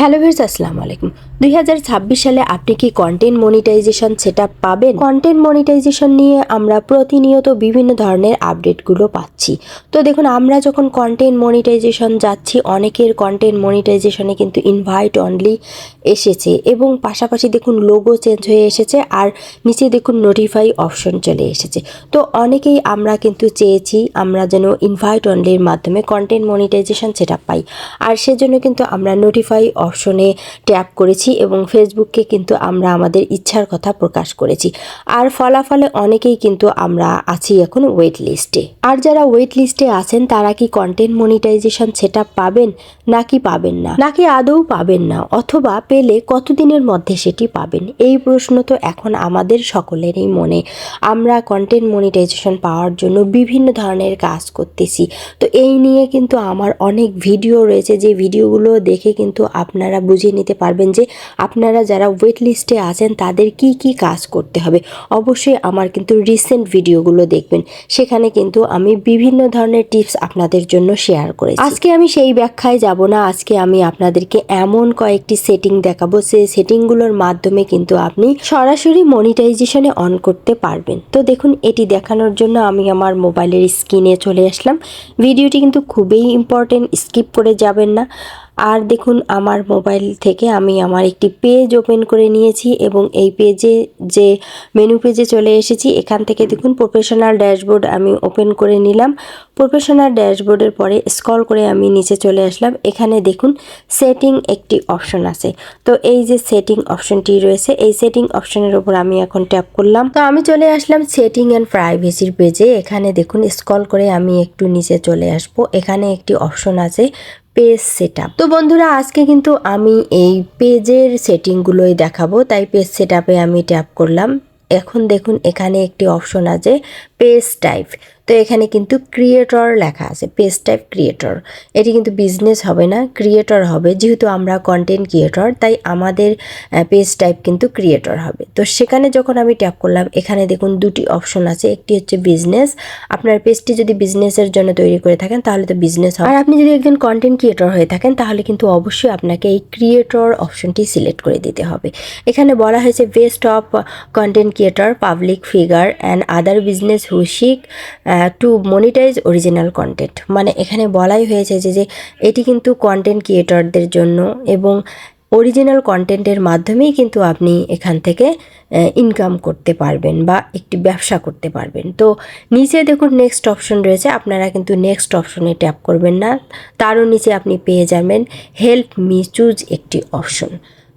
Hello viewers, আসসালামু আলাইকুম। 2026 সালে আপনি কি কন্টেন্ট মনিটাইজেশন সেটআপ পাবেন? কন্টেন্ট মনিটাইজেশন নিয়ে আমরা প্রতিনিয়ত বিভিন্ন ধরনের আপডেটগুলো পাচ্ছি। তো দেখুন, আমরা যখন কন্টেন্ট মনিটাইজেশন যাচ্ছি, অনেকের কন্টেন্ট মনিটাইজেশনে কিন্তু ইনভাইট অনলি এসেছে এবং পাশাপাশি দেখুন লোগো চেঞ্জ হয়ে এসেছে আর নিচে দেখুন নোটিফাই অপশন চলে এসেছে। তো অনেকেই আমরা কিন্তু চেয়েছি আমরা যেন ইনভাইট অনলির মাধ্যমে কন্টেন্ট মনিটাইজেশন সেটআপ পাই, আর সেজন্য কিন্তু আমরা নোটিফাই অপশনে ট্যাপ করেছি এবং ফেসবুককে কিন্তু আমরা আমাদের ইচ্ছার কথা প্রকাশ করেছি। আর ফলাফলে অনেকেই কিন্তু আমরা আছি এখন ওয়েট লিস্টে। আর যারা ওয়েট লিস্টে আছেন তারা কি কন্টেন্ট মনিটাইজেশন সেটআপ পাবেন নাকি পাবেন না, নাকি আদৌ পাবেন না, অথবা পেলে কতদিনের মধ্যে সেটি পাবেন? এই প্রশ্ন তো এখন আমাদের সকলেরই মনে। আমরা কন্টেন্ট মনিটাইজেশন পাওয়ার জন্য বিভিন্ন ধরনের কাজ করতেছি। তো এই নিয়ে কিন্তু আমার অনেক ভিডিও রয়েছে, যে ভিডিওগুলো দেখে কিন্তু আপনারা বুঝে নিতে পারবেন যে আপনারা যারা ওয়েট লিস্টে আছেন তাদের কি কি কাজ করতে হবে। অবশ্যই আমার কিন্তু রিসেন্ট ভিডিওগুলো দেখবেন, সেখানে কিন্তু আমি বিভিন্ন ধরনের টিপস আপনাদের জন্য শেয়ার করেছি। আজকে আমি সেই ব্যাখ্যায় যাব না, আজকে আমি আপনাদেরকে এমন কয়েকটি সেটিং দেখাবো, সেই সেটিংগুলোর মাধ্যমে কিন্তু আপনি সরাসরি মনিটাইজেশনে অন করতে পারবেন। তো দেখুন, এটি দেখানোর জন্য আমি আমার মোবাইলের স্ক্রিনে চলে আসলাম। ভিডিওটি কিন্তু খুবই ইম্পর্টেন্ট, স্কিপ করে যাবেন না। আর দেখুন, আমার মোবাইল থেকে আমি আমার একটি পেজ ওপেন করে নিয়েছি এবং এই পেজে যে মেনু পেজে চলে এসেছি। এখান থেকে দেখুন প্রফেশনাল ড্যাশবোর্ড আমি ওপেন করে নিলাম। প্রফেশনাল ড্যাশবোর্ডের পরে স্ক্রল করে আমি নিচে চলে আসলাম। এখানে দেখুন সেটিং একটি অপশন আছে। তো এই যে সেটিং অপশনটি রয়েছে, এই সেটিং অপশনের উপর আমি এখন ট্যাপ করলাম। তো আমি চলে আসলাম সেটিং অ্যান্ড প্রাইভেসির পেজে। এখানে দেখুন স্ক্রল করে আমি একটু নিচে চলে আসব। এখানে একটি অপশন আছে পেজ সেটআপ। তো বন্ধুরা, আজকে কিন্তু আমি এই পেজের সেটিংগুলোই দেখাবো, তাই পেজ সেটআপে আমি ট্যাপ করলাম। এখন দেখুন এখানে একটি অপশন আছে পেজ টাইপ। তো এখানে কিন্তু ক্রিয়েটর লেখা আছে, পেজ টাইপ ক্রিয়েটর। এটি কিন্তু বিজনেস হবে না, ক্রিয়েটর হবে। যেহেতু আমরা কন্টেন্ট ক্রিয়েটর, তাই আমাদের পেজ টাইপ কিন্তু ক্রিয়েটর হবে। তো সেখানে যখন আমি ট্যাপ করলাম, এখানে দেখুন দুটি অপশন আছে। একটি হচ্ছে বিজনেস, আপনার পেজটি যদি বিজনেসের জন্য তৈরি করে থাকেন তাহলে তো বিজনেস হবে। আর আপনি যদি একজন কন্টেন্ট ক্রিয়েটর হয়ে থাকেন তাহলে কিন্তু অবশ্যই আপনাকে এই ক্রিয়েটর অপশনটি সিলেক্ট করে দিতে হবে। এখানে বলা হয়েছে best of content creator, public figure and other business who seek to monetise original content. মানে এখানে বলাই হয়েছে যে এটি কিন্তু কন্টেন্ট ক্রিয়েটরদের জন্য, এবং অরিজিনাল কন্টেন্টের মাধ্যমেই কিন্তু আপনি এখান থেকে ইনকাম করতে পারবেন বা একটি ব্যবসা করতে পারবেন। তো নিচে দেখুন নেক্সট অপশন রয়েছে, আপনারা কিন্তু নেক্সট অপশনে ট্যাপ করবেন না, তারও নিচে আপনি পেয়ে যাবেন হেল্প মি চুজ একটি অপশন।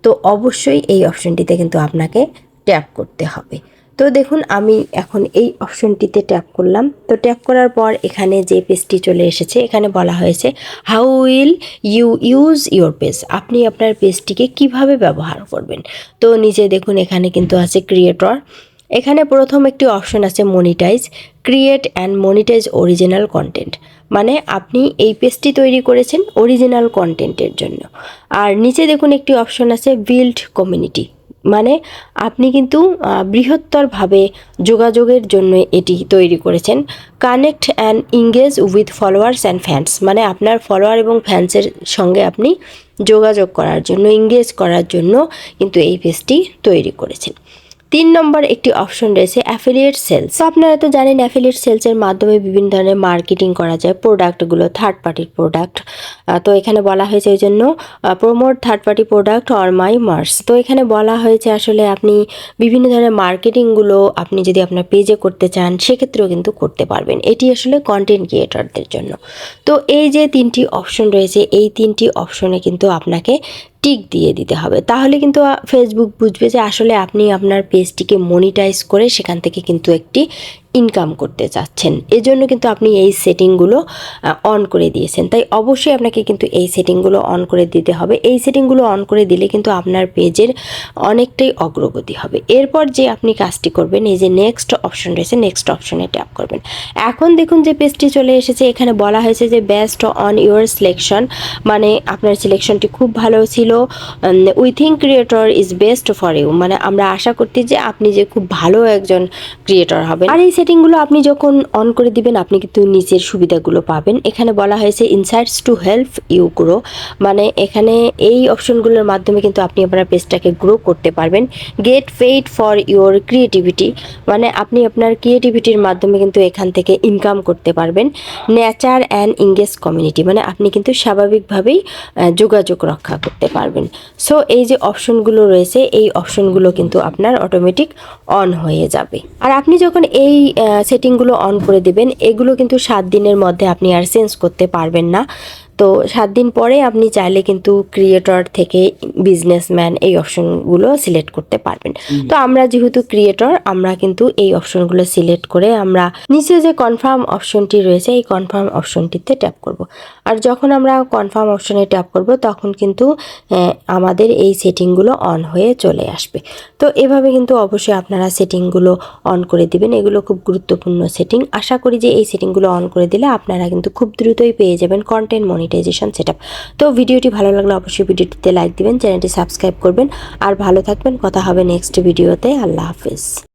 তো অবশ্যই এই অপশনটিতে কিন্তু আপনাকে ট্যাপ করতে হবে। তো দেখুন আমি এখন এই অপশনটিতে ট্যাপ করলাম। তো ট্যাপ করার পর এখানে যে পেজটি চলে এসেছে, এখানে বলা হয়েছে how will you use your page. আপনি আপনার পেজটিকে কিভাবে ব্যবহার করবেন। তো নিচে দেখুন এখানে কিন্তু আছে ক্রিয়েটর। এখানে প্রথম একটি অপশন আছে monetise, create and monetise original content. মানে আপনি এই পেজটি তৈরি করেছেন অরিজিনাল কন্টেন্টের জন্য। আর নিচে দেখুন একটি অপশন আছে বিল্ড কমিউনিটি, মানে আপনি কিন্তু বৃহত্তরভাবে যোগাযোগের জন্য এটি তৈরি করেছেন। Connect and engage with followers and fans, মানে আপনার ফলোয়ার এবং ফ্যান্সের সঙ্গে আপনি যোগাযোগ করার জন্য, ইংগেজ করার জন্য কিন্তু এই পেজটি তৈরি করেছেন। 3 নম্বর একটি অপশন রয়েছে অ্যাফিলিয়েট সেলস। তো আপনারা তো জানেন অ্যাফিলিয়েট সেলসের মাধ্যমে বিভিন্ন ধরনের মার্কেটিং করা যায় প্রোডাক্টগুলো, থার্ড পার্টির প্রোডাক্ট। তো এখানে বলা হয়েছে এই জন্য promote third party product or my mars. তো এখানে বলা হয়েছে আসলে আপনি বিভিন্ন ধরনের মার্কেটিংগুলো আপনি যদি আপনার পেজে করতে চান সেক্ষেত্রেও কিন্তু করতে পারবেন। এটি আসলে কন্টেন্ট ক্রিয়েটরদের জন্য। তো এই যে 3টি অপশন রয়েছে, এই 3টি অপশনে কিন্তু আপনাকে টিক দিয়ে দিতে হবে, তাহলে কিন্তু ফেসবুক বুঝবে যে আসলে আপনি আপনার পেজটিকে মনিটাইজ করে সেখান থেকে কিন্তু একটি ইনকাম করতে চাচ্ছেন। এজন্য কিন্তু আপনি এই সেটিংগুলো অন করে দিয়েছেন। তাই অবশ্যই আপনাকে কিন্তু এই সেটিংগুলো অন করে দিতে হবে। এই সেটিংগুলো অন করে দিলে কিন্তু আপনার পেজের অনেকটাই অগ্রগতি হবে। এরপর যে আপনি কাজটি করবেন, এই যে নেক্সট অপশন রয়েছে, নেক্সট অপশনে ট্যাপ করবেন। এখন দেখুন যে পেজটি চলে এসেছে, এখানে বলা হয়েছে যে বেস্ট অন ইউর সিলেকশন, মানে আপনার সিলেকশনটি খুব ভালো ছিল। We think creator is best for you, মানে আমরা আশা করতে যে আপনি যে খুব ভালো একজন ক্রিয়েটর হবেন। আর এই সেটিংগুলো আপনি যখন অন করে দিবেন আপনি কিন্তু নিচের সুবিধাগুলো পাবেন। এখানে বলা হয়েছে insights to help you grow, মানে এখানে এই অপশনগুলোর মাধ্যমে কিন্তু আপনি আপনার পেজটাকে গ্রো করতে পারবেন। Gate paid for your creativity, মানে আপনি আপনার ক্রিয়েটিভিটির মাধ্যমে কিন্তু এখান থেকে ইনকাম করতে পারবেন। নেচার অ্যান্ড ইংগেজ কমিউনিটি, মানে আপনি কিন্তু স্বাভাবিকভাবেই যোগাযোগ রক্ষা করতে পারবেন। সো এই যে অপশনগুলো রয়েছে এই অপশনগুলো কিন্তু আপনার অটোমেটিক অন হয়ে যাবে। আর আপনি যখন এই সেটিংগুলো অন করে দেবেন এগুলো কিন্তু 7 দিনের মধ্যে আপনি আর চেঞ্জ করতে পারবেন না। তো 7 দিন পরে আপনি চাইলে কিন্তু ক্রিয়েটর থেকে বিজনেসম্যান এই অপশনগুলো সিলেক্ট করতে পারবেন। তো আমরা যেহেতু ক্রিয়েটর আমরা কিন্তু এই অপশনগুলো সিলেক্ট করে আমরা নিচে যে কনফার্ম অপশনটি রয়েছে এই কনফার্ম অপশনটিতে ট্যাপ করব। আর যখন আমরা কনফার্ম অপশনে ট্যাপ করব তখন কিন্তু আমাদের এই সেটিংগুলো অন হয়ে চলে আসবে। তো এভাবে কিন্তু অবশ্যই আপনারা সেটিংগুলো অন করে দিবেন, এগুলো খুব গুরুত্বপূর্ণ সেটিং। আশা করি যে এই সেটিংগুলো অন করে দিলে আপনারা কিন্তু খুব দ্রুতই পেয়ে যাবেন কন্টেন্ট মনিটাইজেশন সেটআপ। তো ভিডিওটি ভালো লাগলে অবশ্যই ভিডিওটিতে লাইক দিবেন, চ্যানেলটি সাবস্ক্রাইব করবেন। আর ভালো থাকবেন, কথা হবে নেক্সট ভিডিওতে। আল্লাহ হাফিজ।